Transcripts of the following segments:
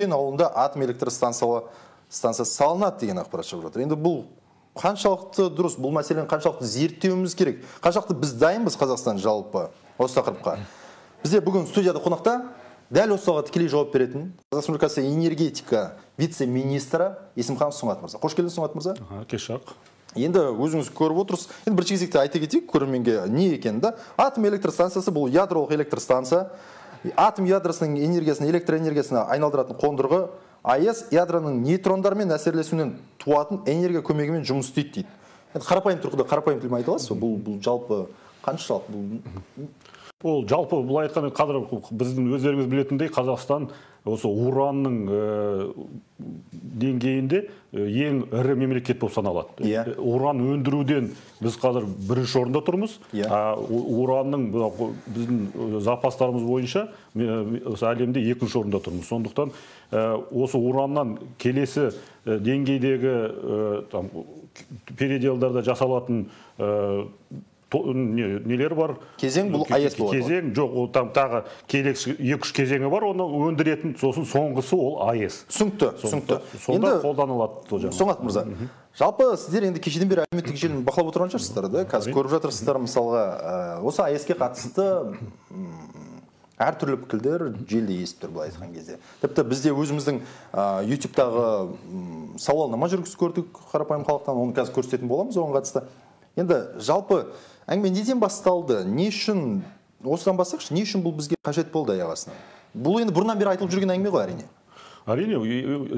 ауылында атом электростанциясы салынады деген ақпарат шығып жатыр. Енді бұл қаншалықты дұрыс, бұл мәселені қаншалықты зерттеуіміз керек, қаншалықты біз дайынбыз Қазақстан жалпы осы тақырыпқа. Бізде бүгін студияда қонақта дәл осыға тікелей жауап беретін Қазақстан Республикасы энергетика вице-министрі Есімхан Сұңғат мырза. Қош келдіңіз, Сұңғат мырза. Кеш жақ. Енді өзіңіз көріп отырсыз. Енді бірінші кезекте айта кетейік көрерменге не екенін. Атом электростанциясы бұл ядролық электростанция. Атом ядросының энергиясын электроэнергиясына айналдыратын қондырғы АЭС ядроның нейтрондармен әсерлесуінен туатын энергия көмегімен жұмыс істейді дейді. Енді қарапайым тұрғыда қарапайым тілмен айта аласыз ба? Бұл жалпы қаншалық? Ол жалпы былай айтқанда қазір біздің өздеріңіз білетіндей Қазақстан осы уранның деңгейінде ең ірі мемлекет болып саналады. Уран өндіруден біз қазір бірінші орында тұрмыз. Уранның біздің запастарымыз бойынша әлемде екінші орында тұрмыз. Сондықтан осы ураннан келесі деңгейдегі переделдарда жасалатын нелер бар. Кезең бұл АЭС болады. Кезең жоқ, ол тағы екі-үш кезеңі бар, оны өндіретін, сосын соңғысы ол АЭС. Түсінікті. Сонда қолданылады. Сұңғат мырза, жалпы сіздер енді кешеден бері әлеуметтік желіні бақылап отырған шығарсыздар, қазір көріп жатырсыздар, мысалға осы АЭС-ке қатысты әртүрлі пікірлер желіде естіп тұр былай айтқан кезде. Тіпті бізде өзіміздің YouTube-тағы сауалнама жүргізіп көрдік қарапайым халықтан, оны қазір көрсететін боламыз оған қатысты. Енді жалпы әңгіме неден басталды? Не үшін, осыдан бастайықшы, не үшін бұл бізге қажет болды аяғасынан? Бұл енді бұрыннан бері айтылып жүрген әңгіме ғой, әрине. Әрине,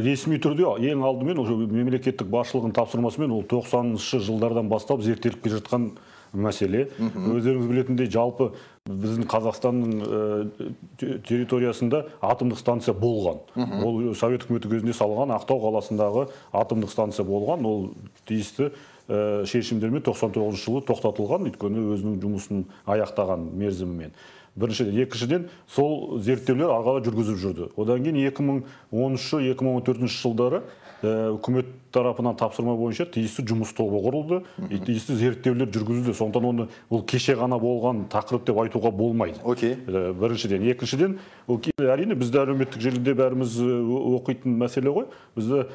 ресми түрде ең алдымен мемлекеттік басшылығын тапсырмасымен ол 90-шы жылдардан бастап зерттеліп келе жатқан мәселе. Өздеріңіз білетіндей, жалпы біздің Қазақстанның территориясында атомдық станция болған. Ол Совет үкіметі кезінде салған Ақтау қаласындағы атомдық станция болған. Ол тиісті шешімдермен 99 жылы тоқтатылған, өйткені өзінің жұмысын аяқтаған мерзімімен. Біріншіден, екіншіден сол зерттеулер ары жүргізіп жүрді. Одан кейін 2013-2014 жылдары үкімет тарапынан тапсырма бойынша тиісті жұмыс тобы құрылды, тиісті зерттеулер жүргізілді. Сондықтан оны ол кеше ғана болған тақырып деп айтуға болмайды. Біріншіден, екіншіден, әрине бізде әлеуметтік желіде бәріміз оқитын мәселе ғой. Бізде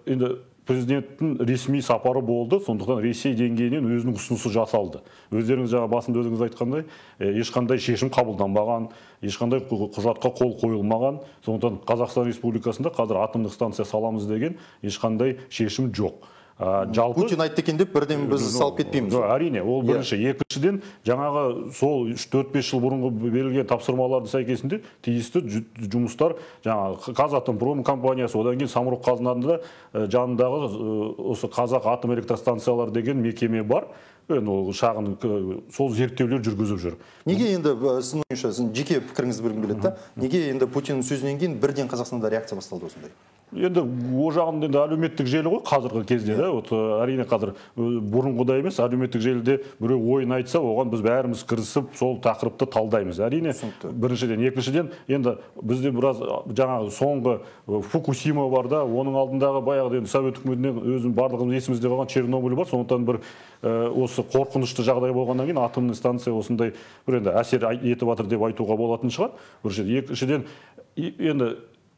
енді президенттің ресми сапары болды, сондықтан Ресей деңгейінен өзінің ұсынысы жасалды. Өздеріңіз жаңа басында өзіңіз айтқандай, ешқандай шешім қабылданбаған, ешқандай құжатқа қол қойылмаған. Сондықтан Қазақстан Республикасында қазір атомдық станция саламыз деген ешқандай шешім жоқ. Путин айтты екен деп бірден біз салып кетпейміз. Әрине, ол бірінші. Екіншіден, жаңағы сол 4-5 жыл бұрынғы берілген тапсырмалардың сәйкесінде тиісті жұмыстар, жаңағы Қазатомпром компаниясы, одан кейін Самұрық қазынасында жанындағы осы Қазақ атом электростанциялар деген мекеме бар. Ол шағын сол зерттеулер жүргізіп жүр. Неге енді сіздің ойыңызша, сіздің жеке пікіріңізді білгім келеді, неге енді Путиннің сөзінен кейін бірден Қазақстанда реакция басталды осындай? Енді о жағында енді әлеуметтік желі ғой қазіргі кезде. Әрине қазір бұрынғыдай емес, әлеуметтік желіде біреу ойын айтса, оған біз бәріміз кірісіп, сол тақырыпты талдаймыз. Әрине, біріншіден, екіншіден, енді бізде біраз жаңағы соңғы Фукусима бар да, оның алдындағы баяғы Совет үкіметінен өзінің барлығымыз есімізде қалған Чернобыль бар. Сондықтан бір осы қорқынышты жағдай болғаннан кейін атомный станция осындай бір енді әсер етіп жатыр деп айтуға болатын шығар. Біріншіден, екіншіден, енді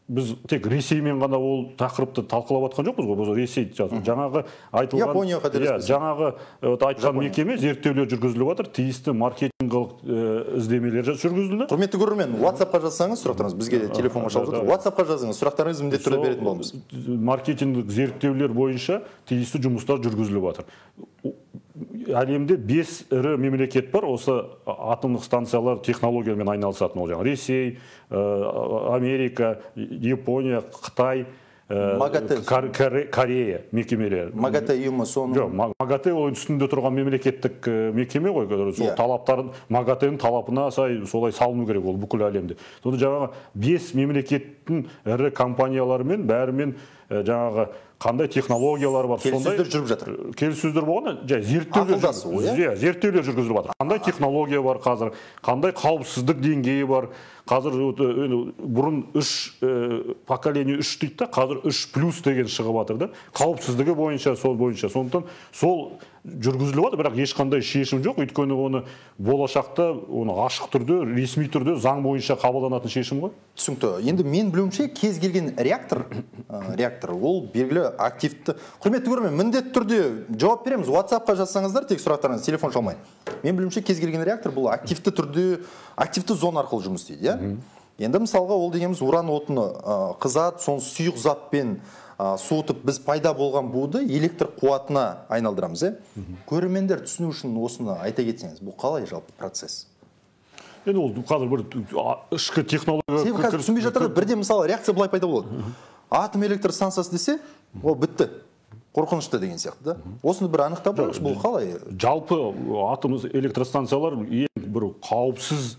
біз тек Ресеймен ғана ол тақырыпты талқылап жатқан жоқпыз ғой. Ресей жаңағы айтылған, жаңағы айтқан мекеме зерттеулер жүргізіліп жатыр, тиісті маркетингалық іздемелер жүргізілді. Құрметті көрермен, WhatsApp-қа жазсаңыз сұрақтарыңыз, бізге телефонға шалып жатыр. WhatsApp-қа жазыңыз, сұрақтарыңыз міндетті түрде беретін боламыз. Маркетингілік зерттеулер бойынша тиісті жұмыстар жүргізіліп жатыр. Әлемде 5 ірі мемлекет бар, осы атомдық станциялар технологиямен айналысатын. Ол жаңағы Ресей, Америка, Япония, Қытай, Корея мекемелері. МАГАТЭ ұйымы соның? Жоқ, МАГАТЭ ол үстінде тұрған мемлекеттік мекеме ғой. Сол талаптарын МАГАТЭ-ның талапына сай солай салыну керек ол бүкіл әлемде. Сонда жаңағы 5 мемлекеттің ірі компанияларымен бәрімен жаңағы қандай технологиялар бар, келіссөздер жүріп жатыр. Келіссөздер болғанда, зерттеулер жүргізіліп жатыр. Қандай технология бар қазір, қандай қауіпсіздік деңгейі бар. Қазір бұрын 3 поколение 3 дейді, қазір 3+ деген шығып жатыр да. Қауіпсіздігі бойынша, сол бойынша. Сондықтан сол жүргізіліп жатыр, бірақ ешқандай шешім жоқ. Өйткені оны болашақта оны ашық түрде, ресми түрде заң бойынша қабылданатын шешім ғой. Түсінікті. Енді мен білуімше кез келген реактор ол белгілі активті. Құрметті көрермен, міндетті түрде жауап береміз. WhatsApp-қа жазсаңыздар, тек сұрақтарыңыз, телефон шалмай. Мен білуімше кез келген реактор бұл активті түрде, активті зона арқылы жұмыс істейді, иә? Енді мысалға ол дегеніміз уран отыны қызады, соны сұйық затпен суытып біз пайда болған буды электр қуатына айналдырамыз, көрермендер түсіну үшін осыны айта кетсеңіз, бұл қалай жалпы процесс? Енді ол қазір бір ішкі технология. Себебі қазір түсінбей жатыр, бірде мысалы реакция былай пайда болады. Атом электр станциясы десе, ол бітті. Қорқынышты деген сияқты да. Осыны бір анықтап алайықшы, бұл қалай? Жалпы атом электростанциялар ең бір қауіпсіз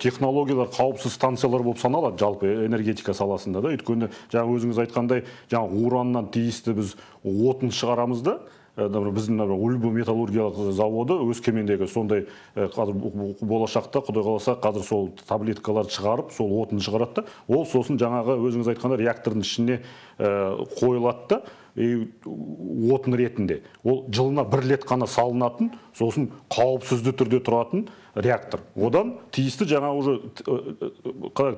технологиялар, қауіпсіз станциялар болып саналады жалпы энергетика саласында да. Өйткені жаңа өзіңіз айтқандай, жаңа ураннан тиісті біз отын шығарамыз да. Біздің Ульбы металлургиялық заводы Өскемендегі сондай қазір болашақта Құдай қаласа қазір сол таблеткалар шығарып, сол отын шығарады да. Ол сосын жаңағы өзіңіз айтқанда реактордың ішіне қойылады да. Отын ретінде. Ол жылына 1 рет қана салынатын, сосын қауіпсізді түрде тұратын реактор. Одан тиісті жаңа уже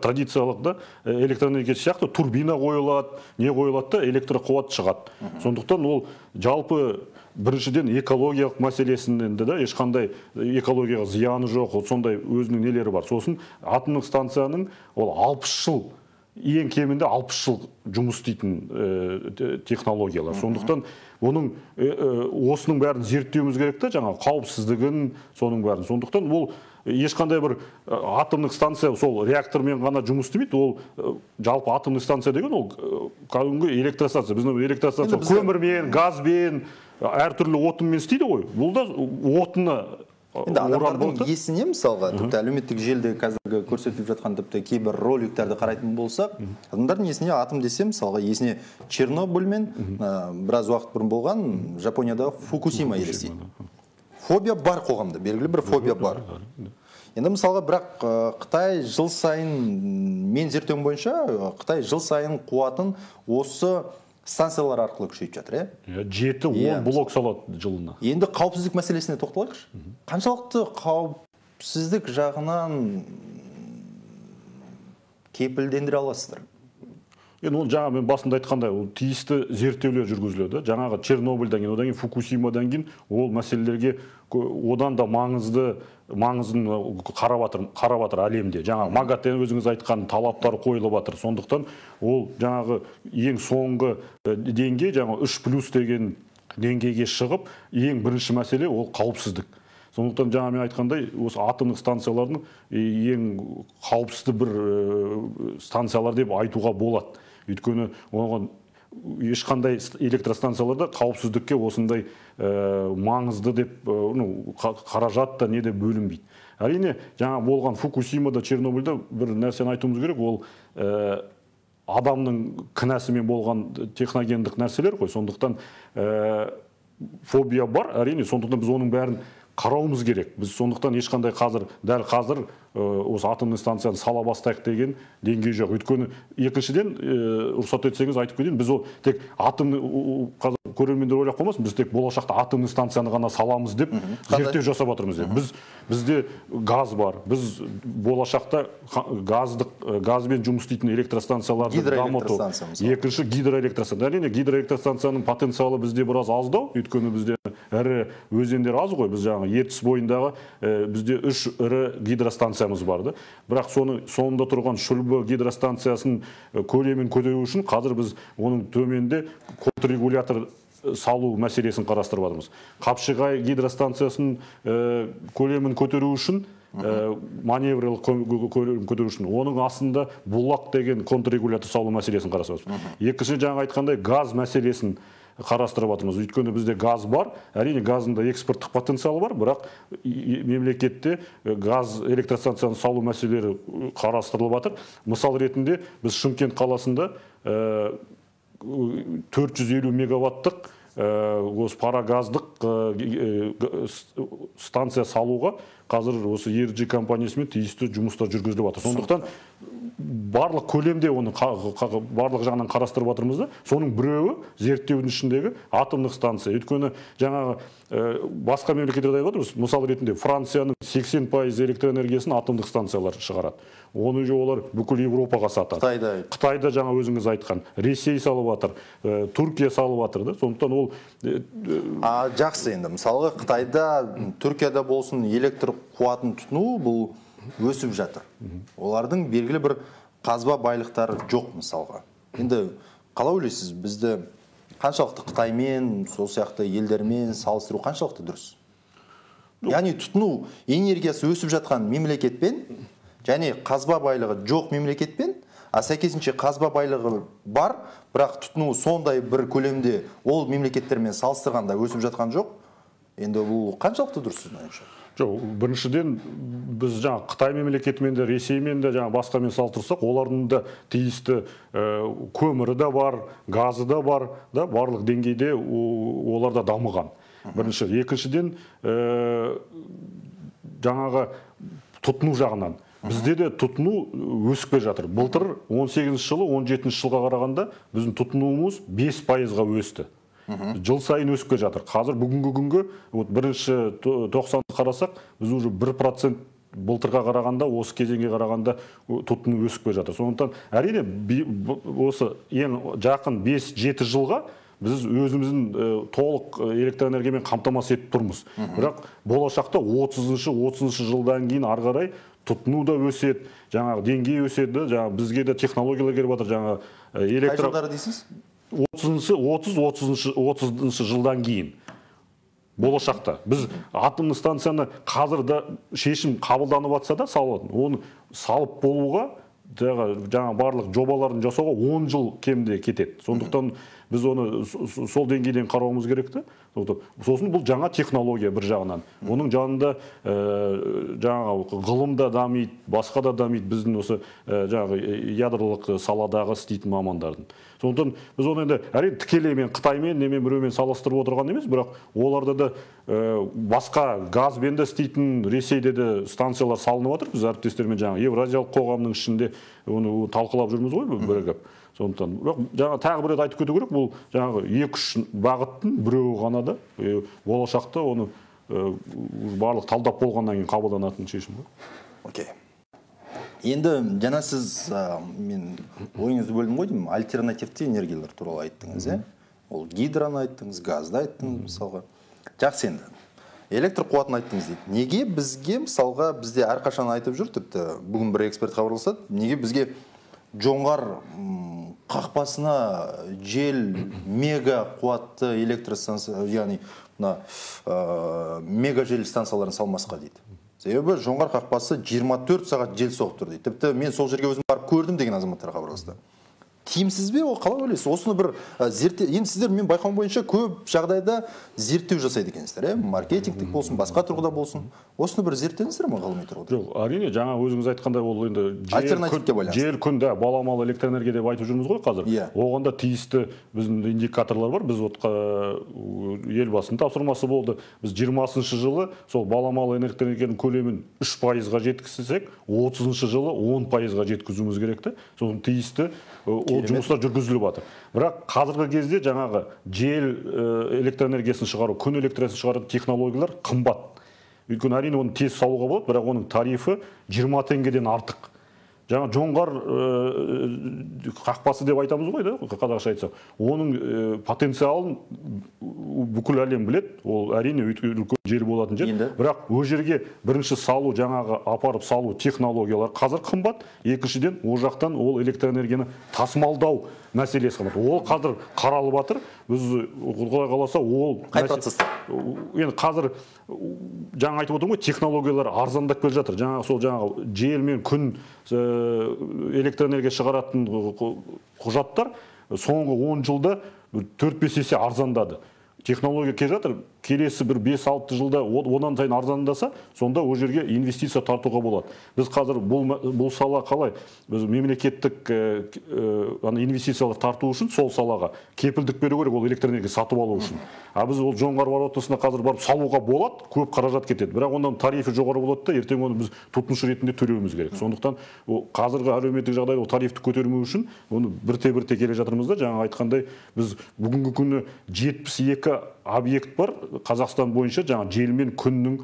традициялық да электроэнергия сияқты турбина қойылады, не қойылады да электр қуат шығады. Сондықтан ол жалпы біріншіден экологиялық мәселесінен де ешқандай экологияға зияны жоқ, сондай өзінің нелері бар. Сосын атомдық станцияның ол 60 жыл ең кемінде 60 жыл жұмыс істейтін технологиялар. Сондықтан оның осының бәрін зерттеуіміз керек та, жаңа қауіпсіздігін, соның бәрін. Сондықтан ол ешқандай бір атомдық станция сол реактормен ғана жұмыс істемейді. Ол жалпы атомдық станция деген ол кәдімгі электростанция. Біздің электростанция көмірмен, газбен, әртүрлі отынмен істейді ғой. Бұл да отыны енді адамдардың есіне мысалға, тіпті әлеуметтік желіде қазіргі көрсетіп жатқан тіпті кейбір роликтерді қарайтын болсақ, адамдардың есіне атом десе мысалға есіне Чернобыль мен біраз уақыт бұрын болған Жапониядағы Фукусима елестейді. Фобия бар қоғамда, белгілі бір фобия бар. Енді мысалға бірақ Қытай жыл сайын, мен зерттеуім бойынша, Қытай жыл сайын қуатын осы станциялар арқылы күшейіп жатыр, 7-10 блок салады жылына. Енді қауіпсіздік мәселесіне тоқталайықшы. Қаншалықты қауіпсіздік жағынан кепілдендіре аласыздар? Енді ол жаңа мен басында айтқандай, ол тиісті зерттеулер жүргізіледі. Жаңағы Чернобыльдан кейін, одан кейін Фукусимадан кейін ол мәселелерге одан да маңызын қарап жатыр әлемде. Жаңа МАГАТЭ өзіңіз айтқан талаптар қойылып жатыр. Сондықтан ол жаңағы ең соңғы деңгей, жаңа 3+ деген деңгейге шығып, ең бірінші мәселе ол қауіпсіздік. Сондықтан жаңа мен айтқандай, осы атомдық станциялардың ең қауіпсізді бір станциялар деп айтуға болады. Өйткені оған ешқандай электростанцияларда қауіпсіздікке осындай маңызды деп қаражат та не де бөлінбейді. Әрине, жаңа болған Фукусимада, Чернобыльда бір нәрсені айтуымыз керек, ол адамның кінәсімен болған техногендік нәрселер ғой. Сондықтан фобия бар, әрине, сондықтан біз оның бәрін қарауымыз керек. Біз сондықтан ешқандай дәл қазір осы атомный станцияны сала бастайық деген деңгей жоқ. Өйткені екіншіден, рұқсат етсеңіз айтып кетейін, біз ол тек көрермендер ойлап қалмасын, біз тек болашақта атомный станцияны ғана саламыз деп зерттеу жасап жатырмыз. Бізде газ бар. Біз болашақта газбен жұмыс істейтін электростанцияларды дамыту. Екінші гидроэлектростанция. Әрине, гидроэлектростанцияның потенциалы бізде біраз аздау, өйткені бізде ірі өзендер аз ғой. Біз жаңағы Ертіс бойындағы бізде 3 ірі гидростанциямыз барды. Бірақ соңында тұрған Шүлбі гидростанциясының көлемін көтеру үшін қазір біз оның төменде контррегулятор салу мәселесін қарастырып жатырмыз. Қапшығай гидростанциясының көлемін көтеру үшін, маневрлық көлемін көтеру үшін, оның астында Бұлақ деген контррегулятор салу мәселесін қарастырып жатырмыз. Екінші жаңа айтқандай газ мәселесін қарастырып жатырмыз. Өйткені бізде газ бар, әрине газында экспорттық потенциалы бар, бірақ мемлекетте газ электростанцияны салу мәселелері қарастырылып жатыр. Мысал ретінде біз Шымкент қаласында 450 мегаваттық осы парагаздық станция салуға қазір осы ERG компаниясымен тиісті жұмыстар жүргізіліп жатыр. Сондықтан барлық көлемде оны барлық жағынан қарастырып жатырмыз да, соның біреуі зерттеудің ішіндегі атомдық станция. Өйткені жаңағы басқа мемлекеттерде айтып отырмыз, мысал ретінде Францияның 80% электроэнергиясын атомдық станциялар шығарады. Оны же олар бүкіл Европаға сатады. Қытайда жаңа өзіңіз айтқан, Ресей салып жатыр, Түркия салып жатыр да. Сондықтан ол жақсы енді. Мысалға Қытайда, Түркияда болсын электр қуатын тұтыну бұл өсіп жатыр. Олардың белгілі бір қазба байлықтары жоқ мысалға. Енді қалай ойлайсыз, бізді қаншалықты Қытаймен, сол сияқты елдермен салыстыру қаншалықты дұрыс? Яғни тұтыну энергиясы өсіп жатқан мемлекетпен және қазба байлығы жоқ мемлекетпен, сәйкесінше қазба байлығы бар, бірақ тұтыну сондай бір көлемде ол мемлекеттермен салыстырғанда өсіп жатқан жоқ. Енді бұл қаншалықты дұрыс сіздің ойыңызша? Жоқ, біріншіден біз жаңа Қытай мемлекетімен де, Ресеймен де, жаңа басқамен салыстырсақ, олардың да тиісті көмірі де бар, газы да бар, да барлық деңгейде олар да дамыған. Бірінші, екіншіден жаңағы тұтыну жағынан бізде де тұтыну өсіп келе жатыр. Былтыр 18 жылы, 17 жылға қарағанда біздің тұтынуымыз 5%-ға өсті. Жыл сайын өсіп келе жатыр. Қазір бүгінгі күнгі бірінші 90-ды қарасақ, біз уже 1% былтырға қарағанда, осы кезеңге қарағанда тұтыну өсіп келе жатыр. Сондықтан әрине осы ең жақын 5-7 жылға біз өзіміздің толық электроэнергиямен қамтамасыз етіп тұрмыз. Бірақ болашақта 30-30 жылдан кейін ары қарай тұтыну да өседі, жаңағы деңгей өседі, жаңағы бізге де технологиялар келіп жатыр, жаңағы электро... Қай жылдары дейсіз? 30 жылдан кейін. Болашақта. Біз атомный станцияны қазір да шешім қабылданып жатса да салатын. Оны салып болуға, жаңа барлық жобаларын жасауға 10 жыл кемде кетеді. Сондықтан біз оны сол деңгейден қарауымыз керекті. Сосын бұл жаңа технология бір жағынан. Оның жанында жаңағы ғылымда дамиды, басқа да дамиды біздің осы жаңағы ядролық саладағы істейтін мамандардың. Сондықтан біз оны енді әрине тікелей мен Қытаймен, немен біреумен салыстырып отырған емес, бірақ оларда да басқа газбен де істейтін Ресейде де станциялар салынып жатыр. Біз әріптестермен жаңағы Евразиялық қоғамның ішінде оны талқылап жүрміз ғой бірігіп. Сондықтан жаңа тағы бір рет айтып кету керек, бұл жаңағы 2-3 бағыттың біреуі ғана да болашақта оны барлық талдап болғаннан кейін қабылданатын шешім ғой. Окей. Енді жаңа сіз мен ойыңызды бөлдім ғой деймін, альтернативті энергиялар туралы айттыңыз, ол гидроны айттыңыз, газды айттыңыз мысалға. Жақсы енді. Электр қуатын айттыңыз дейді. Неге бізге мысалға бізде әрқашан айтып жүр, тіпті бүгін бір эксперт хабарласады, неге бізге жоңғар қақпасына жел мега қуатты электр станция, яғни мега жел станцияларын салмасқа дейді. Себебі жоңғар қақпасы 24 сағат жел соғып тұр дейді. Тіпті мен сол жерге өзім барып көрдім деген азаматтар хабарласты. Тиімсіз бе, ол қалай ойлайсыз? Осыны бір зерттеу, енді сіздер мен байқауым бойынша көп жағдайда зерттеу жасайды екенсіздер, маркетингтік болсын, басқа тұрғыда болсын. Осыны бір зерттедіңіздер ме ғылыми тұрғыда? Жоқ, әрине жаңа өзіңіз айтқандай ол енді альтернативке байланысты. Жел күн, баламалы электроэнергия деп айтып жүрміз ғой қазір. Оған да тиісті біздің индикаторлар бар. Біз елбасының тапсырмасы болды. Біз 20-шы жылы сол баламалы электроэнергияның көлемін 3%-ға жеткізсек, 30-шы жылы 10%-ға жеткізуіміз керекті. Соның тиісті ол жұмыстар жүргізіліп жатыр. Бірақ қазіргі кезде жаңағы жел электроэнергиясын шығару, күн электроэнергиясын шығару технологиялар қымбат. Өйткені әрине оны тез салуға болады, бірақ оның тарифі 20 теңгеден артық. Жаңа жоңғар қақпасы деп айтамыз ғой, қазақша айтсақ. Оның потенциалын бүкіл әлем біледі. Ол әрине үлкен жер болатын жер. Бірақ ол жерге бірінші салу, жаңағы апарып салу технологиялар қазір қымбат. Екіншіден, ол жақтан ол электроэнергияны тасымалдау мәселесі қымбат. Ол қазір қаралып жатыр. Біз Құдай қаласа ол қай процесс? Енді қазір жаңа айтып отырмын ғой, технологиялар арзандап келе жатыр. Жаңағы жел мен күн электроэнергия шығаратын құжаттар соңғы 10 жылда 4-5 есе арзандады. Технология келе жатыр. келесі бір 5-6 жылда онан сайын арзандаса, сонда ол жерге инвестиция тартуға болады. Біз қазір бұл сала қалай? Біз мемлекеттік инвестициялар тарту үшін сол салаға кепілдік беру керек, ол электр энергия сатып алу үшін. А біз ол жоңғар воротасына қазір барып салуға болады, көп қаражат кетеді. Бірақ ондан тарифі жоғары болады да, ертең оны біз тұтынушы ретінде төлеуіміз керек. Сондықтан қазіргі әлеуметтік жағдайда ол тарифті көтермеу үшін оны бірте-бірте келе жатырмыз да, жаңа айтқандай, біз бүгінгі күні 72 объект бар Қазақстан бойынша, жаңа жел мен күннің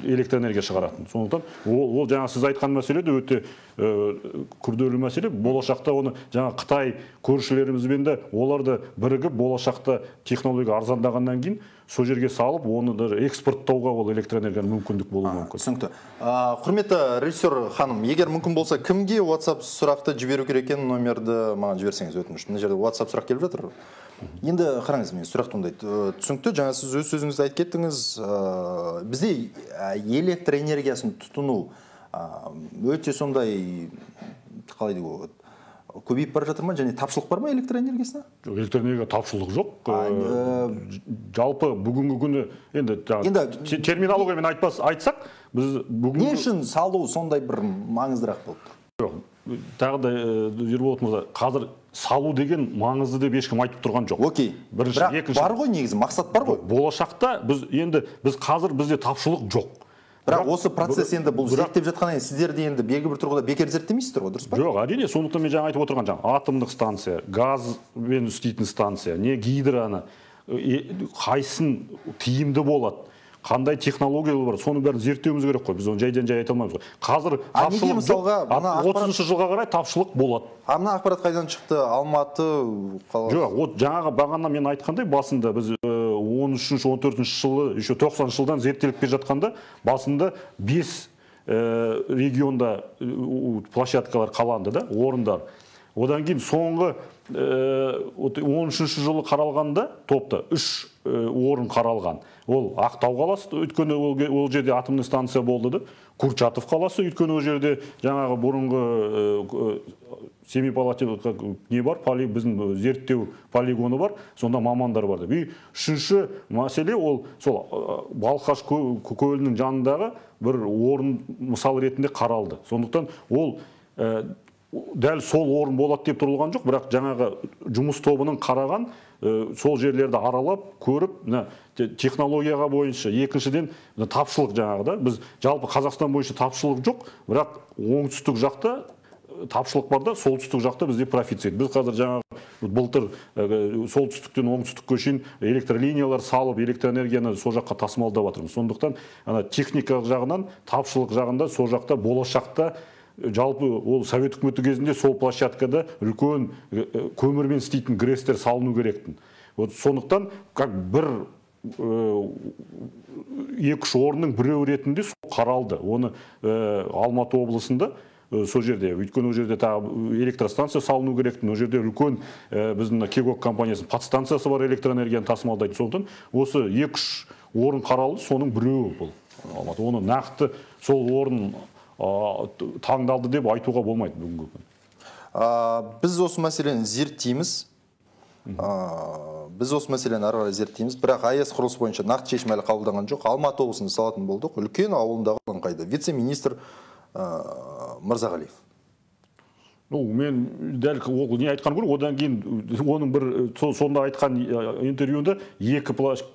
электр энергия шығаратын. Сондықтан ол жаңа сіз айтқан мәселе де өте күрделі мәселе. Болашақта оны жаңа Қытай көршілерімізбен де оларды бірігіп, болашақта технология арзандағаннан кейін сол жерге салып, оны экспорттауға ол электр энергияның мүмкіндік болуы мүмкін. Түсінікті. Құрметті режиссер ханым, егер мүмкін болса, кімге WhatsApp сұрақты жіберу керек екен, номерді маған жіберсеңіз өтініш. Мына жерде WhatsApp сұрақ келіп жатыр. Енді қараңыз, мен сұрақ туындайды. Түсінікті, жаңа сіз өз сөзіңізді айтып кеттіңіз. Бізде электр энергиясын тұтыну өте сондай, қалай деуге болады, көбейіп бара жатыр ма, және тапшылық бар ма электр энергиясына? Электр энергия тапшылық жоқ. Жалпы бүгінгі күні енді терминологиямен айтсақ, біз бүгінгі... Не үшін салу сондай бір маңыздырақ болды? Жоқ, тағы да Ерболат мырза, қазір салу деген маңызды деп ешкім айтып тұрған жоқ. Окей. Бірақ бар ғой, негізі мақсат бар ғой. Болашақта біз қазір бізде тапшылық жоқ. Бірақ осы процесс енді бұл зерттеп жатқан, сіздерде енді белгілі бір тұрғыда бекер зерттемейсіздер ғой, дұрыс па? Жоқ, әрине, сондықтан мен жаңа айтып отырған атомдық станция, газбен істейтін станция, не гидраны, қайсын тиімді болады, қандай технологиялар бар, соның бәрін зерттеуіміз керек қой. Біз оны жайдан-жай айта алмаймыз ғой. Қазір тапшылық жоқ, 30 жылға қарай тапшылық болады. Мына ақпарат қайдан шықты? Алматы? Жоқ, жаңағы бағана мен айтқандай, басында біз 13-14 жылы, еще 90 жылдан зерттеліп келе жатқанда, басында 5 регионда площадкалар қаланды да, орындар. Одан кейін соңғы 13 жылы қаралғанда топта 3 орын қаралған. Ол Ақтау қаласы, өйткені ол жерде атомный станция болды да. Курчатов қаласы, өйткені ол жерде жаңағы бұрынғы Семипалатин не бар, біздің зерттеу полигоны бар, сонда мамандар бар деп. Үшінші мәселе ол сол Балқаш көлінің жанындағы бір орын мысал ретінде қаралды. Сондықтан ол дәл сол орын болады деп тұрылған жоқ, бірақ жаңағы жұмыс тобының қараған сол жерлерді аралап, көріп, технологияға бойынша, екіншіден тапшылық жаңағы да. Біз жалпы Қазақстан бойынша тапшылық жоқ, бірақ оңтүстік жақта тапшылық бар да, солтүстік жақта бізде профицит. Біз қазір жаңағы былтыр солтүстіктен оңтүстікке шейін электролиниялар салып, электр энергияны сол жаққа тасымалдап жатырмыз. Сондықтан техникалық жағынан, тапшылық жағында сол жақта болашақта жалпы ол Совет үкіметі кезінде сол площадкада үлкен көмірмен істейтін грестер салыну керектін. Сондықтан бір 2-3 орынның біреу ретінде қаралды. Оны Алматы облысында сол жерде, өйткені ол жерде электростанция салыну керектін, ол жерде үлкен біздің Кегок компаниясының подстанциясы бар, электр энергияны тасымалдайды. Сондықтан осы 2-3 орын қаралды, соның біреуі бұл Алматы. Оны нақты сол орын таңдалды деп айтуға болмайды бүгінгі күн. Біз осы мәселені зерттейміз. Ары қарай зерттейміз. Бірақ АЭС құрылысы бойынша нақты шешім әлі қабылданған жоқ. Алматы облысында салатын болдық. Үлкен ауылындағы қайда. Вице-министр Мырзағалиев. Мен дәл не айтқан көріп, одан кейін оның бір сонда айтқан интервьюында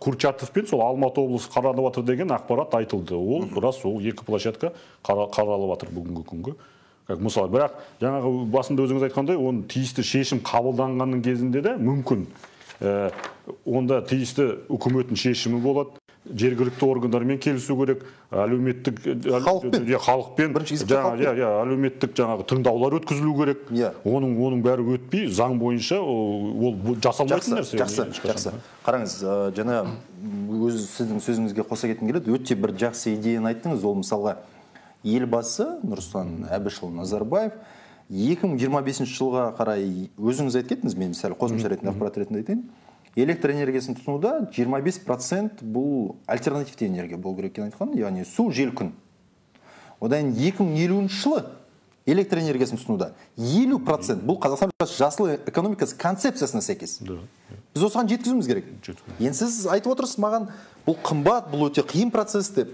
Курчатов пен сол Алматы облысы қаралып жатыр деген ақпарат айтылды. Ол рас, ол 2 площадка қаралып жатыр бүгінгі күнгі. Мысалы, бірақ жаңағы басында өзіңіз айтқандай, оның тиісті шешім қабылданғанның кезінде де мүмкін. Онда тиісті үкіметтің шешімі болады. Жергілікті органдармен келісу керек, әлеуметтік халықпен әлеуметтік тыңдаулар өткізілу керек. Оның бәрі өтпей, заң бойынша ол жасалмайтын нәрсе. Жақсы. Қараңыз, жаңа сіздің сөзіңізге қоса кеткім келеді, өте бір жақсы идеяны айттыңыз. Ол мысалға елбасы Нұрсұлтан Әбішұлы Назарбаев 2025 жылға қарай өзіңіз айтып кеттіңіз, мен сәл қосымша ретінде ақпарат ретінде айтайын. Электр энергиясын тұтынуда 25% бұл альтернативті энергия болу керек екенін айтқан, яғни су, жел, күн. Одан 2050 жылы электр энергиясын тұтынуда 50% бұл Қазақстан жасыл экономикасы концепциясына сәйкес. біз осыған жеткізуіміз керек. Енді сіз айтып отырсыз маған, бұл қымбат, бұл өте қиын процесс деп.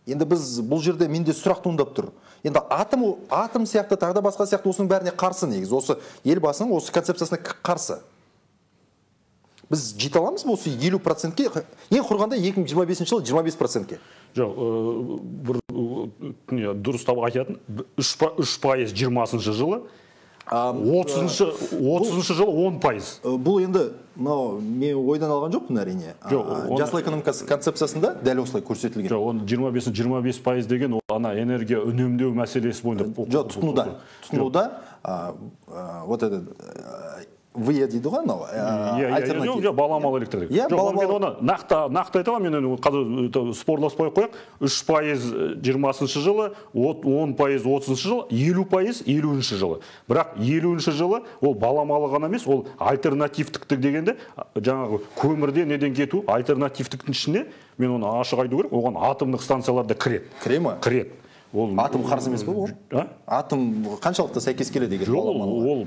Енді біз бұл жерде менде сұрақ туындап тұр. Енді атом сияқты, тағы да басқа сияқты осының бәріне қарсы негіз. Осы елбасының осы концепциясына қарсы. Біз жете аламыз ба осы 50%-ке? Ең құрғанда 2025 жылы 25%-ке. Жоқ, бір дұрыс табы айтатын, 3% 20-шы жылы, 30-шы жылы 10%. Бұл енді, мен ойдан алған жоқпын әрине. Жасыл экономикасы концепциясында дәл осылай көрсетілген. Жоқ, оны 25% деген ана энергия үнемдеу мәселесі бойынша. Жоқ, тұтынуда, вот этот ВЕ дейді ғой, альтернатив. Баламалы электр. Жоқ, мен оны нақты айтамын, мен қазір спорласпай қояқ, 3% 20-шы жылы, 10% 30-шы жылы, 50% 50-ші жылы. Бірақ 50-ші жылы ол баламалы ғана емес, ол альтернативтіктік дегенде, жаңағы көмірде неден кету, альтернативтіктің ішіне, мен оны ашық айту керек, оған атомдық станцияларда кіреді. Кіре ма? Кіреді. Атом қарсы емес пе ол? Атом қаншалықты сәйкес келеді егер баламалы?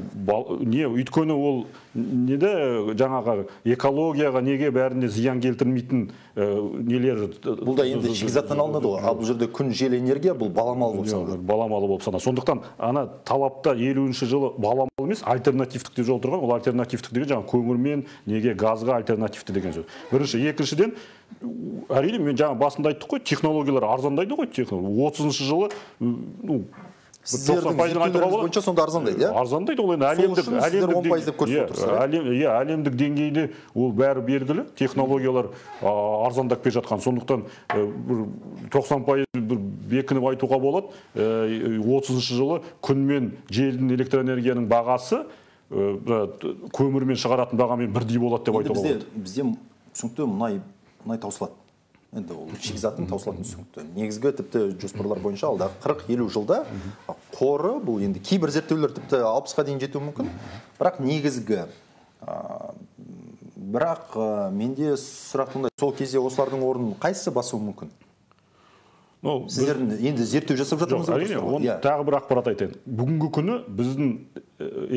Өйткені ол неде жаңағы экологияға неге бәріне зиян келтірмейтін нелер. Бұл да енді шикізаттан алынады ғой. Ал бұл жерде күн жел энергия бұл баламалы болып саналады. Баламалы болып саналады. Сондықтан ана талапта 50-ші жылы баламалы емес, альтернативтік деп жол тұрған. Ол альтернативтік деген жаңағы көмірмен неге газға альтернативті деген сөз. Бірінші, екіншіден әрине мен жаңа басында айттық қой, технологиялар арзандайды ғой, 30-шы жылы сіздердің зерттеулеріңіз бойынша сонда арзандайды, иә? Арзандайды, ол енді әлемдік деңгейде ол бәрі белгілі, технологиялар арзандап келе жатқан. Сондықтан 90% бекініп айтуға болады, 30-шы жылы күн мен желдің электроэнергияның бағасы көмірмен шығаратын бағамен бірдей болады деп айтуға болады. Бізде түсінікті мұнай таусылады. Енді ол шикізаттың таусылатын түсінікті. Негізгі тіпті жоспарлар бойынша алдағы 40-50 жылда қоры, бұл енді кейбір зерттеулер тіпті 60-ға дейін жетуі мүмкін. Бірақ негізгі, бірақ менде сұрақ туындайды, сол кезде осылардың орнын қайсысы басуы мүмкін? Сіздердің енді зерттеу жасап жатырмыз ба? Әрине, оны тағы бір ақпарат айтайын. Бүгінгі күні біздің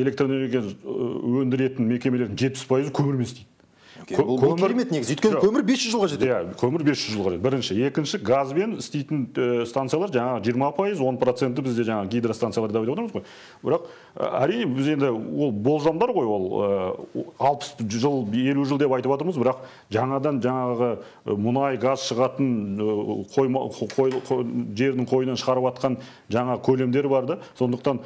электроэнергия өндіретін мекемелердің 70% көмірмен істейді. Бұл керемет негіз, өйткені көмір 500 жылға жетеді. Көмір 500 жылға жетеді. Бірінші, екінші, газбен істейтін станциялар жаңағы 20%, 10% бізде жаңағы гидростанцияларда деп отырмыз ғой. Бірақ әрине біз енді ол болжамдар ғой, ол 60 жыл, 50 жыл деп айтып отырмыз, бірақ жаңадан жаңағы мұнай, газ шығатын жердің қойынан шығарып жатқан жаңа көлемдері бар да. Сондықтан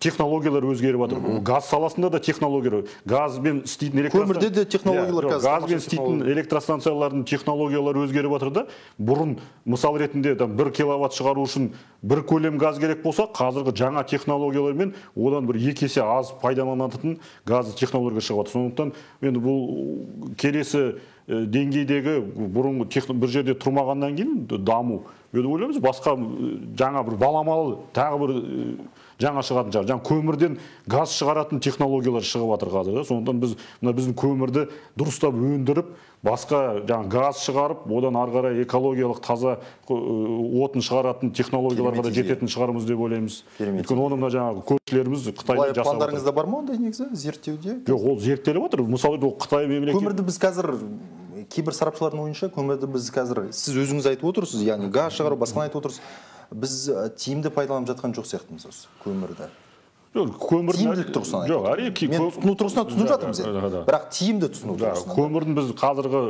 технологиялар өзгеріп жатыр. Газ саласында да технологиялар, газбен істейтін көмірде де технологиялар, газбен істейтін электростанциялардың технологиялары өзгеріп жатыр да. Бұрын мысал ретінде 1 киловатт шығару үшін бір көлем газ керек болса, қазіргі жаңа технологиялармен одан бір 2 есе аз пайдаланатын газ технологияларға шығып жатыр. Сондықтан енді бұл келесі деңгейдегі бұрынғы бір жерде тұрмағаннан кейін даму. Өйткені ойлаймыз, басқа жаңа бір баламалы тағы бір жаңа шығатын жаңа көмірден газ шығаратын технологиялар шығып жатыр қазір. Сондықтан біздің көмірді дұрыстап өндіріп, басқа жаңа газ шығарып, одан ары қарай экологиялық таза отын шығаратын технологияларға да жететін шығарымыз деп ойлаймыз. Өйткені оны жаңағы көршілеріміз Қытайда жасап жатыр. Пландарыңызда бар ма ондай негізі зерттеуде? Жоқ, ол зерттеліп жатыр. Мысалы, Қытай мемлекеті. Көмірді біз қазір кейбір сарапшылардың ойынша, көмірді біз қазір, сіз өзіңіз айтып отырсыз, яғни газ шығару, басқаны айтып отырсыз. Біз тиімді пайдаланып жатқан жоқ сияқтымыз осы көмірді. Тиімділік тұрғысынан айтып отырмыз. Мен тұтыну тұрғысынан түсініп жатырмыз, бірақ тиімді тұтыну тұрғысынан. Көмірдің біз қазіргі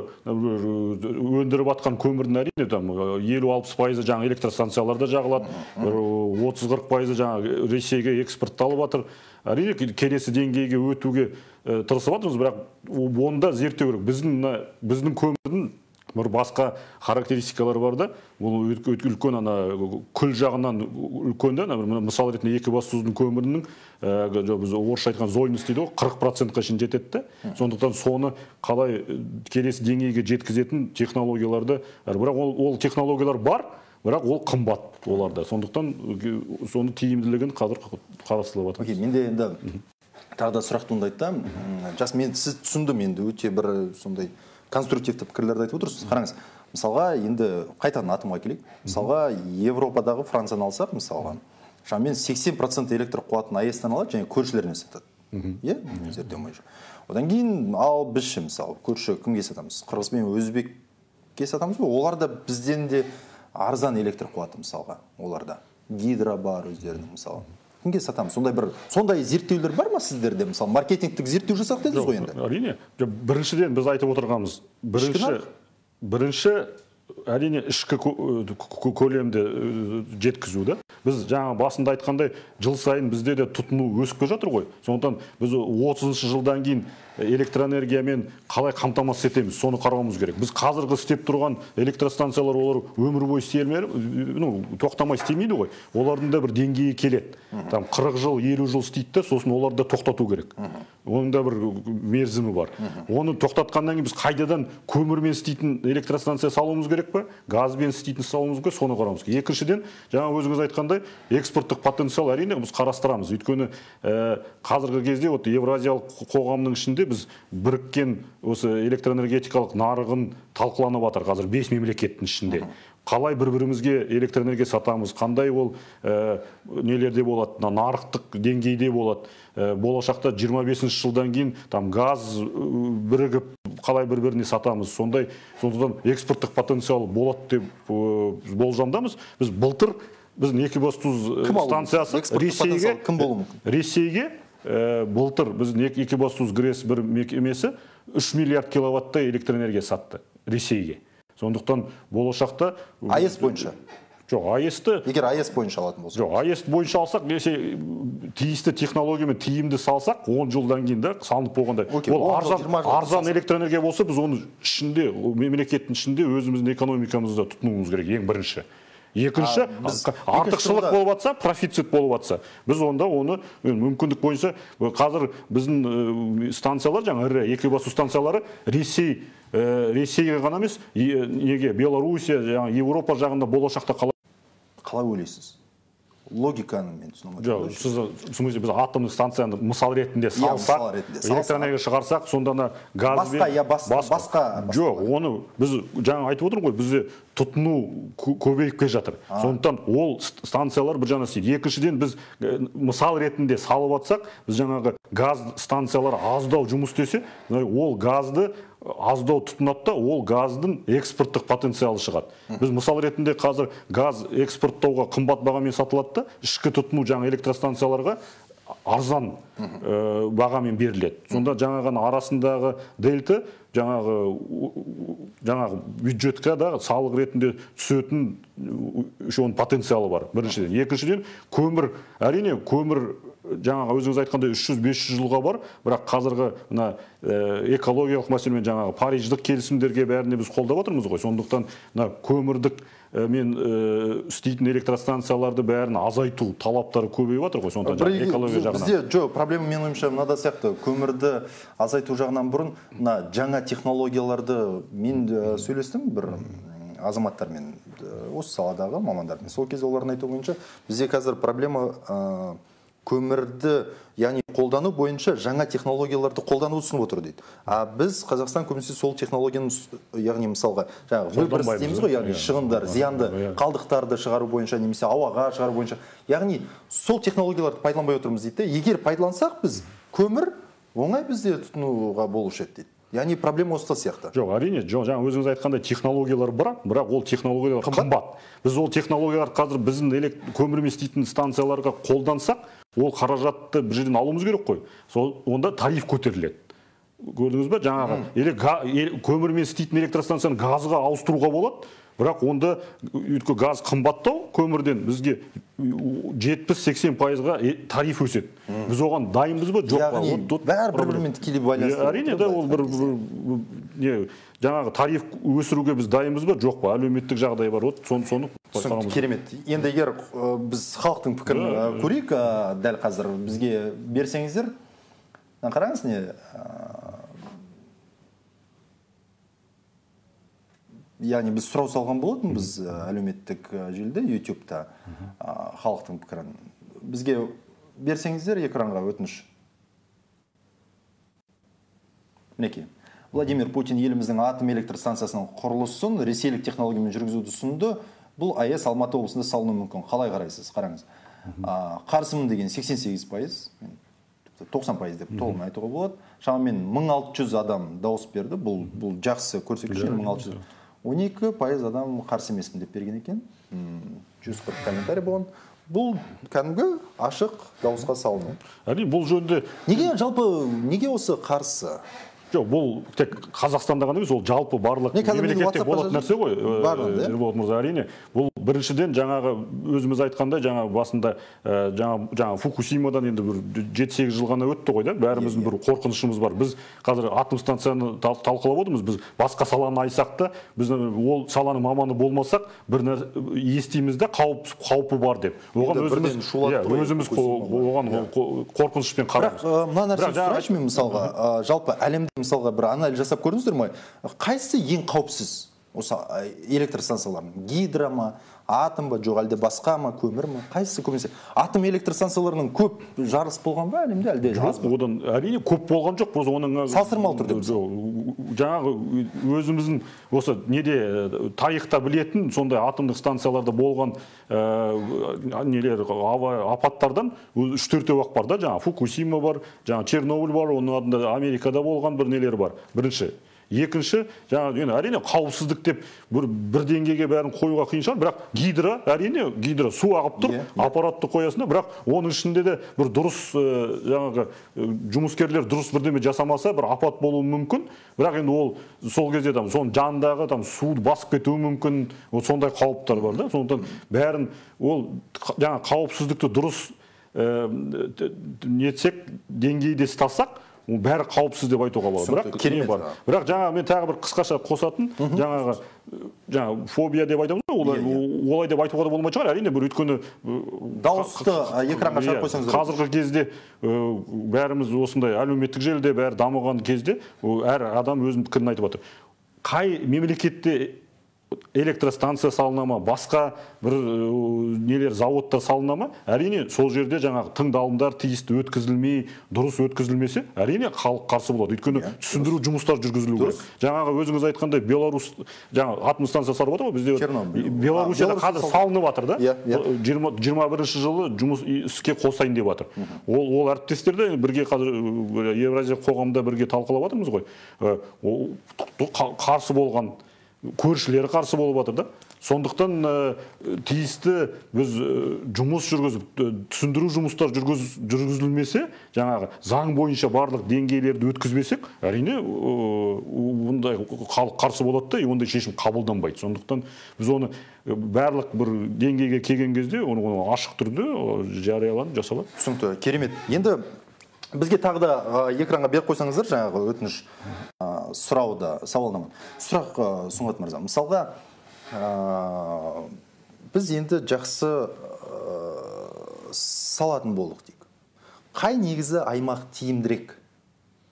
өндіріп жатқан көмірдің әрине 50-60% жаңа электростанцияларда жағылады, 30-40% жаңа Ресейге экспортталып жатыр. Әрине келесі деңгейге өтуге тырысып жатырмыз, бірақ онда зерттеу керек. Біздің көмірдің бір басқа характеристикалар бар да, бұл үлкен күл жағынан үлкен да, мысал ретінде Екібастұздың көмірінің, біз орысша айтқан зойность дейді ғой, 40%-қа шейін жетеді. Сондықтан соны қалай келесі деңгейге жеткізетін технологияларды, бірақ ол технологиялар бар, бірақ ол қымбат оларда. Сондықтан соны тиімділігін қазір қарастырылып жатыр. Менде енді тағы да сұрақ туындайды да, мен сіз түсіндім, енді өте бір сондай конструктивті пікірлерді айтып отырсыз. Қараңыз, мысалға енді қайтадан атомға келейік. Мысалға Европадағы Францияны алсақ, мысалға шамамен 80% электр қуатын АЭС-тан алады және көршілеріне сатады. иә, зерттеу бойынша. Одан кейін ал біз ше, мысалы көрші кімге сатамыз? Қырғыз бен Өзбекке сатамыз ба? Оларда бізден де арзан электр қуаты мысалға. Оларда гидро бар өздерінің мысалы. Кімге сатамыз? Сондай зерттеулер бар ма сіздерде? Мысалы маркетингтік зерттеу жасақ дедіңіз ғой енді. Әрине. Біріншіден біз айтып отырғанымыз, бірінші әрине ішкі көлемде жеткізуді. Біз жаңа басында айтқандай жыл сайын бізде де тұтыну өсіп жатыр ғой. Сондықтан біз 30 жылдан кейін электроэнергиямен қалай қамтамасыз етеміз, соны қарауымыз керек. Біз қазіргі істеп тұрған электростанциялар олар өмір бойы істей алмайды, тоқтамай істемейді ғой. Олардың да бір деңгейі келеді. Там 40 жыл, 50 жыл істейді, сосын оларды тоқтату керек. Оның да бір мерзімі бар. Оны тоқтатқаннан кейін біз қайдадан көмірмен істейтін электростанция салуымыз керек па, газбен істейтін салуымыз керек, соны қарауымыз керек. Екіншіден, жаңа өзіңіз айтқандай, экспорттық потенциал әрине біз қарастырамыз. Өйткені қазіргі кезде Евразиялық қоғамның ішінде біз біріккен осы электроэнергетикалық нарығын талқыланып жатыр қазір 5 мемлекеттің ішінде. Қалай бір-бірімізге электроэнергия сатамыз, қандай ол нелерде болады, нарықтық деңгейде болады. Болашақта 25 жылдан кейін там газ бірігіп қалай бір-біріне сатамыз. Сондықтан экспорттық потенциал болады деп болжамдамыз. Біз былтыр біздің Екібастұз станциясы Ресейге былтыр біздің Екібастұз ГРЭС бір мекемесі 3 миллиард киловаттай электроэнергия сатты Ресейге. Сондықтан болашақта АЭС бойынша. Жоқ, АЭС-ті егер АЭС бойынша алатын болсақ. Жоқ, АЭС бойынша алсақ, тиісті технологиямен тиімді салсақ, 10 жылдан кейін де салынып болғандай. Ол арзан электроэнергия болса, біз оны ішінде, мемлекеттің ішінде өзіміздің экономикамызда тұтынуымыз керек, ең бірінші. Екінші, артықшылық болып атса, профицит болып атса, біз онда оны мүмкіндік бойынша қазір біздің станциялар, жаңа ірі Екібастұз станциялары Ресейге ғана емес, Белоруссия, Европа жағында болашақта қалай ойлайсыз? Логиканы мен түсінемін. Жоқ, біз атомдық станцияны мысал ретінде салсақ, электроэнергия шығарсақ, сонда басқа. Жоқ, оны біз жаңа айтып отырмын ғой, бізде тұтыну көбейіп келе жатыр. Сондықтан ол станциялар бір жағынан істейді. Екіншіден біз мысал ретінде салып атсақ, біз жаңағы газ станциялары аздау жұмыс істесе, ол газды аздау тұтынады, ол газдың экспорттық потенциалы шығады. Біз мысал ретінде қазір газ экспорттауға қымбат бағамен сатылады, ішкі тұтыну жаңа электростанцияларға арзан бағамен беріледі. Сонда жаңағы арасындағы дельта жаңағы бюджетке да салық ретінде түсетін оның потенциалы бар. Біріншіден. Екіншіден, көмір, әрине көмір жаңағы өзіңіз айтқандай 300-500 жылға бар, бірақ қазіргі экологиялық мәселемен жаңағы Париждік келісімдерге бәріне біз қолдап отырмыз ғой. Сондықтан көмірдік мен істейтін электростанцияларды бәрін азайту талаптары көбейіп жатыр ғой. Сондықтан экология жағынан. Бізде жоқ, проблема менің ойымша мынада сияқты, көмірді азайту жағынан бұрын жаңа технологияларды мен сөйлестім бір азаматтармен, осы саладағы мамандармен. Сол кезде олардың айтуы бойынша бізде қазір проблема көмірді, яғни қолдану бойынша жаңа технологияларды қолдану ұсынып отыр дейді. Біз Қазақстан көбінесе сол технологияны, яғни мысалға жаңағы істейміз ғой, яғни шығындар, зиянды қалдықтарды шығару бойынша немесе ауаға шығару бойынша, яғни сол технологияларды пайдаланбай отырмыз дейді. Егер пайдалансақ біз көмір оңай бізде тұтынуға болушы еді дейді. Яғни проблема осы сияқты. Жоқ, әрине, жаңа өзіңіз айтқандай технологиялар бар, бірақ ол технологиялар қымбат. Біз ол технологиялар қазір біздің көмірмен істейтін станцияларға қолдансақ, ол қаражатты бір жерден алуымыз керек қой. Онда тариф көтеріледі. Көрдіңіз бе? Жаңағы көмірмен істейтін электростанцияны газға ауыстыруға болады. Бірақ онда газ қымбаттау көмірден бізге 70-80%-ға тариф өседі. Біз оған дайынбыз ба? Жоқ па? Яғни бәрі бір-бірімен тікелей байланысты. Әрине да ол бір жаңағы тариф өсіруге біз дайынбыз ба? Жоқ па? Әлеуметтік жағдай бар. Соны керемет. Енді егер біз халықтың пікірін көрейік, дәл қазір бізге берсеңіздер, қараңыз не яғни біз сұрау салған болатынбыз әлеуметтік желіде, YouTube-та халықтың пікірін. Бізге берсеңіздер экранға өтініш. Мінекей. Владимир Путин еліміздің атом электр станциясының құрылысын ресейлік технологиямен жүргізуді ұсынды. Бұл АЭС Алматы облысында салынуы мүмкін. Қалай қарайсыз? Қараңыз. Қарсымын деген 88%. 90% деп толығымен айтуға болады. Шамамен 1600 адам дауыс берді. Бұл жақсы көрсеткіш. 12% адам қарсы емеспін деп берген екен. 140 комментарий болған. Бұл кәдімгі ашық дауысқа салыну. Бұл жөнінде неге осы қарсы? Жоқ, бұл тек Қазақстанда ғана емес, ол жалпы барлық мемлекетте болатын нәрсе ғой. Ерболат мырза, әрине. Бұл біріншіден жаңағы өзіміз айтқандай, жаңағы басында жаңағы Фукусимадан енді бір 7-8 жыл ғана өтті ғой да, бәріміздің бір қорқынышымыз бар. Біз қазір атом станцияны талқылап отырмыз, біз басқа саланы айтсақ та, біз ол саланың маманы болмасақ, бір естиміз де қаупі бар деп. Оған өзіміз оған қорқынышпен қараймыз. Мына нәрсе сұрайшы мен мысалға, жалпы әлемде мысалға бір анализ жасап көрдіңіздер ме? Қайсысы ең қауіпсіз? Осы электр станцияларының гидро ма, атом ба, жоқ әлде басқа ма, көмір ма? Қайсысы көбінесе? Атом электр станцияларының көп жарыс болған ба әлемде әлде? Жоқ, одан әрине көп болған жоқ, просто оның салыстырмалы түрде. Жаңағы өзіміздің осы неде тарихта білетін сондай атомдық станцияларда болған нелер апаттардан 3-4 бар да, жаңағы Фукусима бар, жаңағы Чернобыль бар, оның алдында Америкада болған бір нелер бар. Бірінші. Екінші, жаңағы әрине қауіпсіздік деп бір деңгейге бәрін қоюға қиын шығар, бірақ гидро су ағып тұр, аппаратты қоясында, бірақ оның ішінде де бір дұрыс жаңағы жұмыскерлер дұрыс бірдеме жасамаса, бір апат болуы мүмкін, бірақ енді ол сол кезде соның жанындағы суды басып кетуі мүмкін, сондай қауіптар бар да. Сондықтан бәрін ол жаңағы қауіпсіздікті дұрыс нетсек, деңгейде ұстасақ, бәрі қауіпсіз деп айтуға болады. Бірақ жаңа мен тағы бір қысқаша қосатын, жаңағы фобия деп айтамыз ғой, олай деп айтуға да болмай шығар. Әрине бір өйткені дауысты экранға шығарып қойсаңыздар. Қазіргі кезде бәріміз осындай әлеуметтік желіде бәрі дамыған кезде әр адам өзінің пікірін айтып жатыр. Қай мемлекетте электростанция салына ма, басқа бір нелер заводтар салына ма, әрине сол жерде жаңағы тыңдалымдар тиісті өткізілмей, дұрыс өткізілмесе, әрине халық қарсы болады. Өйткені түсіндіру жұмыстар жүргізілу керек. Жаңағы өзіңіз айтқандай Беларусь жаңағы атом станция салып жатыр ғой, бізде Беларусияда қазір салынып жатыр да. 21-ші жылы жұмыс іске қосайын деп жатыр. Ол әріптестерді бірге қазір Евразия қоғамында бірге талқылап жатырмыз ғой. Қарсы болған көршілері қарсы болып жатыр да. Сондықтан тиісті біз жұмыс жүргізіп, түсіндіру жұмыстар жүргізілмесе, жаңағы заң бойынша барлық деңгейлерді өткізбесек, әрине ондай халық қарсы болады да, ондай шешім қабылданбайды. Сондықтан біз оны барлық бір деңгейге келген кезде оны ашық түрде жарияланып жасалады. Түсінікті, керемет. Енді бізге тағы да экранға беріп қойсаңыздар, жаңағы өтініш сұрауды сауалнамын. Сұрақ Сұңғат мырза. Мысалға, біз енді жақсы салатын болдық дейік. Қай негізі аймақ тиімдірек?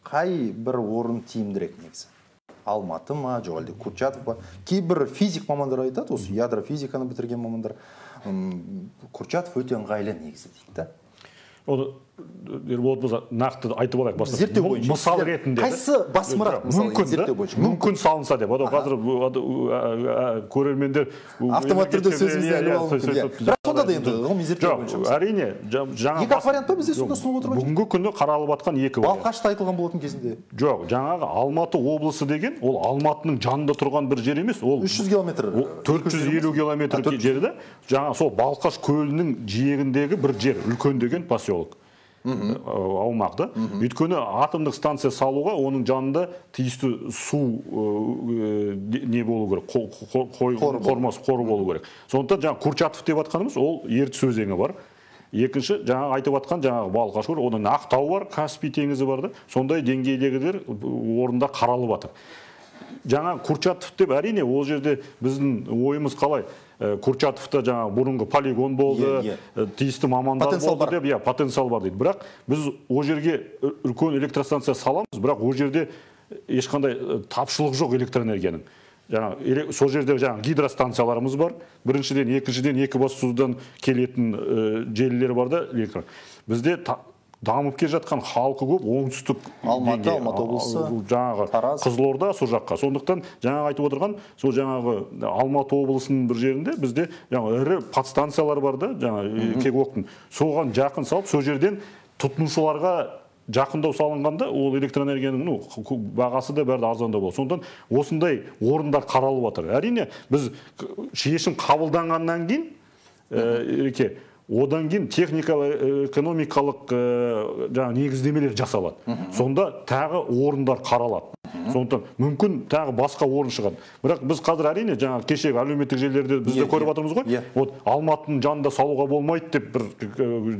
Қай бір орын тиімдірек негізі? Алматы ма, жоқ әлде Курчатов па? Кейбір физик мамандар айтады, осы ядро физиканы бітірген мамандар. Курчатов өте ыңғайлы негізі дейді да. Оны Ерболат мырза нақты айтып алайық басында. Зерттеу бойынша. Мысал ретінде. Қайсы басымырақ мысалы зерттеу бойынша? Мүмкін салынса деп. Қазір көрермендер автомат түрде сөзімізді әлі алу мүмкін. Бірақ сонда да енді ғылыми зерттеу бойынша. Әрине. Екі вариант па бізде сонда ұсынып отырған? Бүгінгі күні қаралып жатқан екі вариант. Балқашта айтылған болатын кезінде. Жоқ, жаңағы Алматы облысы деген, ол Алматының жанында тұрған бір жер емес. Ол 300 километр. 450 километр жерде. Жаңағы сол Балқаш көлінің жиегіндегі бір жер, үлкен деген поселок. Аумақты. Өйткені атомдық станция салуға оның жанында тиісті су не болу керек, қоры болу керек. Сондықтан жаңағы Курчатов деп атқанымыз, ол Ертіс өзені бар. Екінші, жаңағы айтып атқан жаңағы Балқаш көлі, оның Ақтау бар, Каспий теңізі бар да. Сондай деңгейдегілер орында қаралып жатыр. Жаңа Курчатов деп әрине ол жерде біздің ойымыз қалай? Курчатовта жаңа бұрынғы полигон болды, тиісті мамандар болды деп, потенциал бар дейді. Бірақ біз о жерге үлкен электростанция саламыз, бірақ о жерде ешқандай тапшылық жоқ электроэнергияның. Жаңа сол жерде жаңа гидростанцияларымыз бар. Біріншіден, екіншіден екібастұздан келетін желілер бар да электр. Бізде дамып келе жатқан халқы көп, оңтүстік Алматы облысы, жаңағы Қызылорда сол жаққа. Сондықтан жаңағы айтып отырған, сол жаңағы Алматы облысының бір жерінде бізде жаңағы ірі подстанциялар бар да, жаңағы Кегоктың. Соған жақын салып, сол жерден тұтынушыларға жақындау салынғанда ол электроэнергияның бағасы да бәрі арзандау болды. Сондықтан осындай орындар қаралып жатыр. Әрине біз шешім қабылданғаннан кейін одан кейін техникалық, экономикалық негіздемелер жасалады. Сонда тағы орындар қаралады. Сондықтан мүмкін тағы басқа орын шығады. Бірақ біз қазір әрине кешегі әлеуметтік желілерде біз де көріп жатырмыз ғой. Алматының жанында салуға болмайды деп бір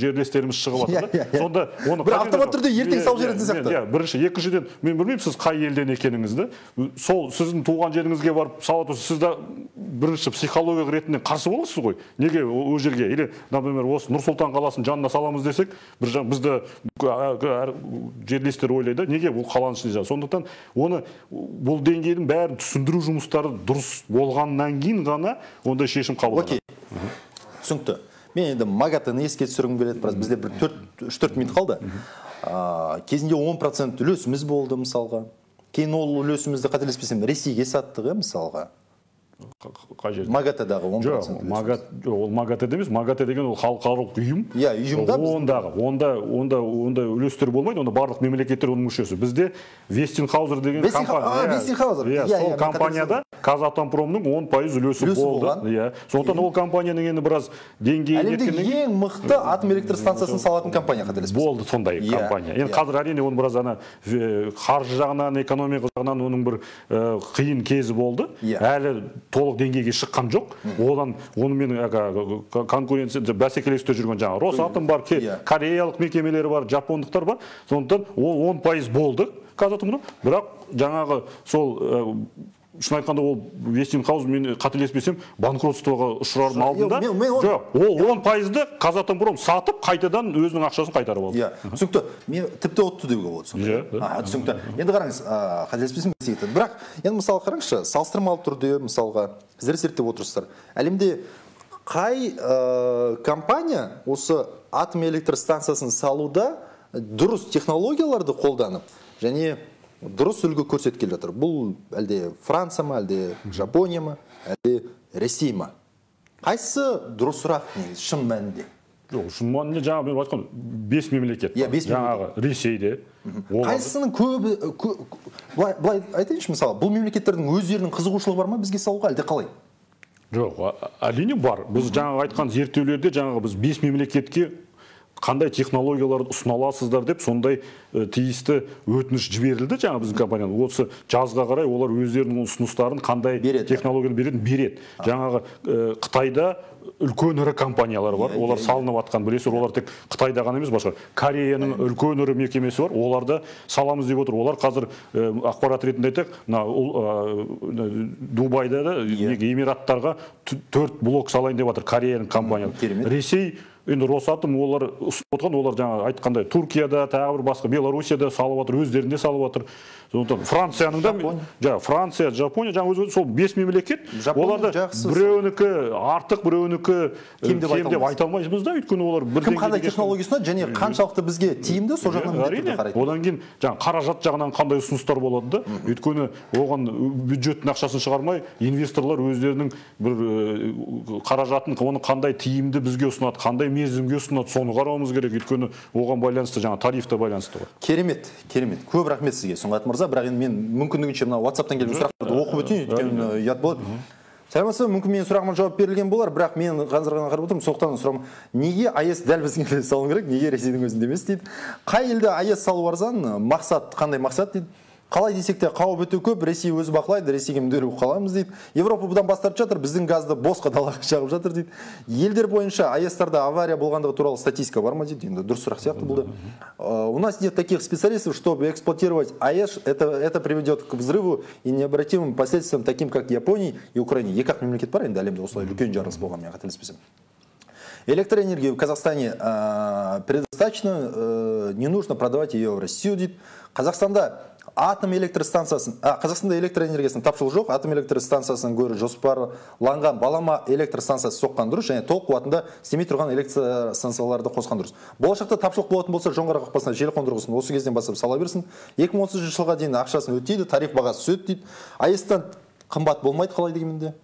жерлестеріміз шығып жатыр. Сонда оны бір автомат түрде ертең салып жіберетін сияқты. Бірінші, екіншіден мен білмеймін сіз қай елден екеніңізді. Сол сіздің туған жеріңізге барып салып отырсыз, сіз де бірінші психологиялық ретінде қарсы боласыз ғой. Неге ол жерге? Или, например, осы Нұр-Сұлтан қаласының жанына саламыз десек, бізді жерлестер ойлайды, неге бұл қаланың ішінде? Сондықтан оны бұл деңгейдің бәрін түсіндіру жұмыстары дұрыс болғаннан кейін ғана ондай шешім қабылданады. Окей. Түсінікті. Мен енді МАГАТаны еске түсіргім келеді, біраз бізде бір 3-4 минут қалды. Кезінде 10% үлесіміз болды мысалға. Кейін ол үлесімізді қателеспесем Ресейге саттық, мысалға. МАГАТадағы 10%. Ол МАГАТада емес, МАГАТа деген ол халықаралық ұйым. Иә, ұйымда онда үлестер болмайды, онда барлық мемлекеттер оның мүшесі. Бізде Вестинхаузер деген компания. Сол компанияда Казатомпромның 10% үлесі болды. Сондықтан ол компанияның енді біраз деңгейі әлемдегі ең мықты атом электр станциясын салатын компания қателеспесем. Болды сондай компания. Енді қазір әрине оның біраз қаржы жағынан, экономика жағынан оның бір қиын кезі болды. Әлі толық деңгейге шыққан жоқ. Онымен конкуренция бәсекелесте жүрген Росатом бар, кореялық мекемелері бар, жапондықтар бар. Сондықтан ол 10% болды Казатомпром. Бірақ жаңағы сол шын айтқанда ол Вестинхаус, мен қателеспесем, банкротствоға ұшырардың алдында. Жоқ, ол 10%-ді Казатомпром сатып, қайтадан өзінің ақшасын қайтарып алды. Түсінікті. Мен тіпті отты деуге болады. Түсінікті. Енді қараңыз, қателеспесем бәсекелесті. Бірақ, енді мысалы қараңызшы, салыстырмалы түрде, мысалға, сіздер зерттеп отырсыздар. Әлемде қай компания осы атом электр станциясын салуда дұрыс технологияларды қолданып, және дұрыс үлгі көрсеткен жатыр? Бұл әлде Франция ма, әлде Жапония ма, әлде Ресей ма? Қайсы дұрысырақ шын мәнінде? Жоқ, шын мәнінде жаңа мен айтқан 5 мемлекет бар. Жаңағы Ресейде. Қайсының көбі, былай айтайыншы мысалы, бұл мемлекеттердің өздерінің қызығушылығы бар ма бізге салуға, әлде қалай? Жоқ, әрине бар. Біз жаңа айтқан зерттеулерде жаңағы біз 5 мемлекетке қандай технологияларды ұсына аласыздар деп сондай тиісті өтініш жіберілді жаңа біздің компаниядан. Осы жазға қарай олар өздерінің ұсыныстарын қандай технологияны береді. Жаңағы Қытайда үлкен ірі компаниялар бар, олар салынып жатқан, білесіздер, олар тек Қытайда ғана емес, басқа Кореяның үлкен ірі мекемесі бар, оларды саламыз деп отыр. Олар қазір ақпарат ретінде айтайық, Дубайда да Эмираттарға 4 блок салайын деп жатыр Кореяның компаниялары. Ресей енді Росатом олар ұсынып отқан, олар жаңа айтқандай Түркияда, тағы бір басқа Белоруссияда салып жатыр, өздерінде салып жатыр. Сондықтан Францияның да, Франция, Жапония, жаңа өзі сол 5 мемлекет, оларда біреуінікі артық, біреуінікі кем деп айта алмаймыз да, өйткені олар бір кім қандай технологиясына және қаншалықты бізге тиімді, сол жағынан қарайды. Одан кейін жаңа қаражат жағынан қандай ұсыныстар болады да, өйткені оған бюджеттің ақшасын шығармай, инвесторлар өздерінің бір қаражатын, оны қандай тиімді бізге ұсынады, қандай мерзімге ұсынады, соны қарауымыз керек, өйткені оған байланысты жаңа тарифта байланысты бар. Керемет. Көп рахмет сізге, Сұңғат мырза. Бірақ енді мен мүмкіндігінше мына WhatsApp-тан келген сұрақтарды оқып өтейін, өйткені ұят болады. Сәлеметсіз, мүмкін менің сұрағыма жауап берілген болар, бірақ мен қазір ғана қарап отырмын, сондықтан сұрағым, неге АЭС дәл біздің елде салу керек, неге Ресейдің өзінде емес дейді. Қай елде АЭС салу арзан, мақсат қандай мақсат дейді. Қалай десек те қауіп өте көп, Ресей өзі бақылайды, Ресейге мүдделі қаламыз дейді. Европа бұдан бас тартып жатыр, біздің газды босқа далаға жағып жатыр дейді. Елдер бойынша АЭС-тарда авария болғандығы туралы статистика бар ма дейді. Енді дұрыс сұрақ сияқты болды. У нас нет таких специалистов, чтобы эксплуатировать АЭС. Это приведет к взрыву и необратимым последствиям, таким как Японии и Украине. Екі-ақ мемлекет бар енді әлемде осылай үлкен жарылыс болған, мен қателеспесем. Электроэнергия в Казахстане предостаточно, не нужно продавать ее в Россию дейді. Қазақстанда атом электростанциясын, Қазақстанда электроэнергиясының тапшылығы жоқ, атом электростанциясынан гөрі жоспарланған балама электростанциясы соққан дұрыс, және толық қуатында істемей тұрған электростанцияларды қосқан дұрыс. Болашақта тапшылық болатын болса, жоңғар қақпасына желі қондырғысын осы кезден бастап сала берсін. 2030 жылға дейін ақшасын өтейді, тариф бағасы түседі дейді. АЭС-тан қымбат болмайды қалай дегенде?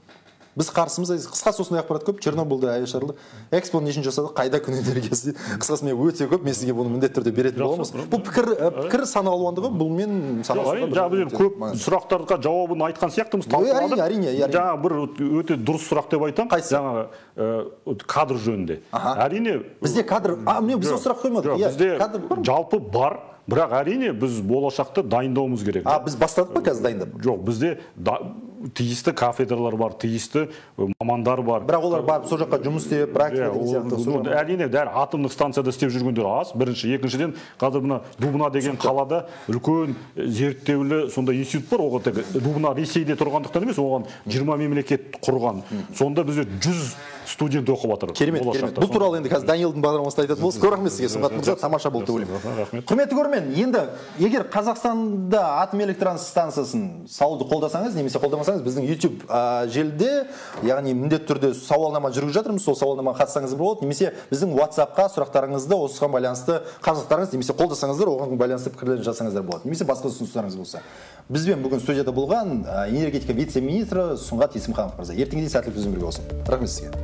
біз қарсымыз. Қысқасы осындай ақпарат көп. Чернобыльда аяқ жарылды. Экспо нешін жасады? Қайда күн энергиясы? Қысқасы мен өте көп. Мен сізге бұны міндетті түрде беретін боламыз. Бұл пікір саналуандығы, бұл мен жаңа біз көп сұрақтарға жауабын айтқан сияқтымыз. Әрине. Жаңа бір өте дұрыс сұрақ деп айтам. Жаңағы кадр жөнінде. Әрине бізде кадр, біз сұрақ қоймадық. Бізде жалпы бар. Бірақ әрине біз болашақты дайындауымыз керек. Біз бастадық па қазір дайындап? Жоқ, бізде тиісті кафедралар бар, тиісті мамандар бар. Бірақ олар барып сол жаққа жұмыс істеп, практика деген сияқты. Әрине, дәл атомдық станцияда істеп жүргендер аз. Бірінші, екіншіден, қазір мына Дубна деген қалада үлкен зерттеулі сонда институт бар. Оған Дубна Ресейде тұрғандықтан емес, оған 20 мемлекет құрған. Сонда бізде 100 студент оқып жатыр. Керемет. Бұл туралы енді қазір Даниэлдің бағдарламасында айтатын болсақ, көп рахмет сізге. Сұңғат мырза, тамаша болды деп ойлаймын. Құрметті көрермен, енді егер Қазақстанда атом электр станциясын салуды қолдасаңыз, немесе қолдамасаңыз, біздің YouTube желіде, яғни міндетті түрде сауалнама жүргізіп жатырмыз. Сол сауалнамаға қатыссаңыз болады, немесе біздің WhatsApp-қа сұрақтарыңызды, осыған байланысты қарсылықтарыңыз, немесе қолдасаңыздар, оған байланысты пікірлерін жазсаңыздар болады. Немесе басқа ұсыныстарыңыз болса. Бізбен бүгін студияда болған энергетика вице-министрі Сұңғат Есімханов мырза. Ертеңге дейін сәттілік бізбен бірге болсын. Рахмет сізге.